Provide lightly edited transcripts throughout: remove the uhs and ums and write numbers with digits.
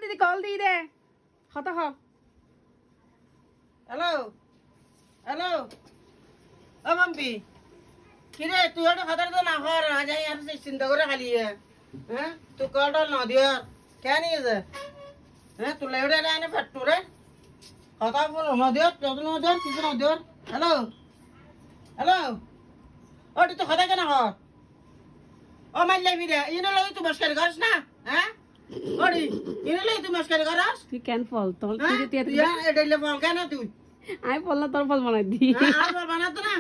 দিদি কল দি দে হতা হ hello hello ও মাম্পি কিরে তুই ওটা খাতার তো না হর আজ আমি আর চিন্তা করে খালি হ্যাঁ তুই কলটা না দিও কেন নিয়েছে হ্যাঁ তুই লেউড়ে আনে ফাট্টু রে কথা বল না দিও যত না দিও কিছু না দিও হ্যালো হ্যালো ও তুই তো কথা কেন হর ও মাইলে বিরে ইনো লাগি তুই মস্কারি করিস না হ্যাঁ ওডি ইনো লাগি তুই মস্কারি করিস তুই কেন ফল তোর হ্যাঁ তুই এটাইলে বল কেন তুই আমি ফল না তোর ফল বানাই দি আর বল বানাতো না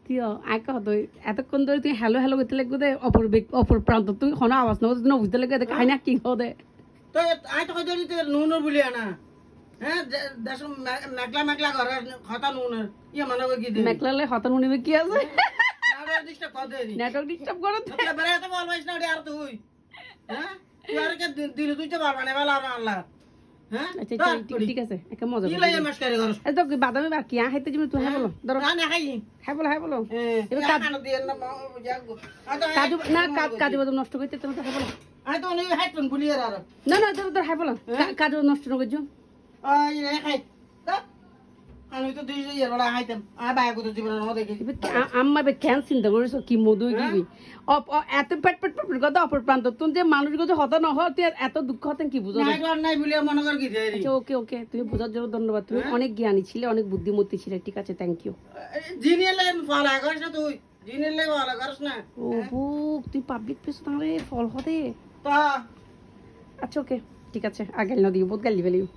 তুই আয় কহ তুই এতক্ষণ ধরে তুই হ্যালো হ্যালো করতে লাগবে দে অপর প্রান্ত তুই কোনো আওয়াজ না তুই বুঝতে লাগবে দে কাহিনী কি হো দে তো আই তো কই তুই নুন বলি না হ্যাঁ দেশ মেকলা মেকলা করে খাতা নুন ইয়ে মানে কি দে মেকলালে হতন মনিবে কি আছে আর ডিস্টার্ব কর দে নেটওয়ার্ক ডিস্টার্ব করে তোকে বেরে তো বলবাইস না আর তুই হ্যাঁ তুই আর কে দিল তুই তো পারবা না বালা আল্লাহ হ্যাঁ আচ্ছা ঠিক আছে একটা মজা কি লাগে মাস্কারি করস এই তো বাদামি বা কি হাইতে তুমি তুই হ্যাঁ বলো ধরো না না খাই হ্যাঁ বলো এবার কাজ দিয়ে না কাজু না কাজু বাদাম নষ্ট করতে তুমি তো হ্যাঁ বলো আই তো নি হাইটন বলি আর না ধর হ্যাঁ বলো কাজু নষ্ট না করছো আই রে খাই আমি তো দুই ইয়ার বলা হাইতাম আর বাইরে কত জীবন না দেখি আম্মা বে কেন চিন্তা করিস কি মধু দিবি এত পেট কথা অপর প্রান্ত তুমি যে মানুষগুলো হতা না হতে এত দুঃখ হতেন কি বুঝো নাই আর নাই বলে মনে কর কি দেই আচ্ছা ওকে তুমি বোঝার জন্য ধন্যবাদ তুমি অনেক জ্ঞানী ছিলে অনেক বুদ্ধিমতী ছিলে ঠিক আছে থ্যাংক ইউ জিনিলে ফলা করিস না তুই জিনিলে ফলা করিস না ও বুক তুই পাবলিক প্লেস তাহলে ফল হতে তা আচ্ছা ওকে ঠিক আছে আগে না দিও বহুত গালি ফেলিও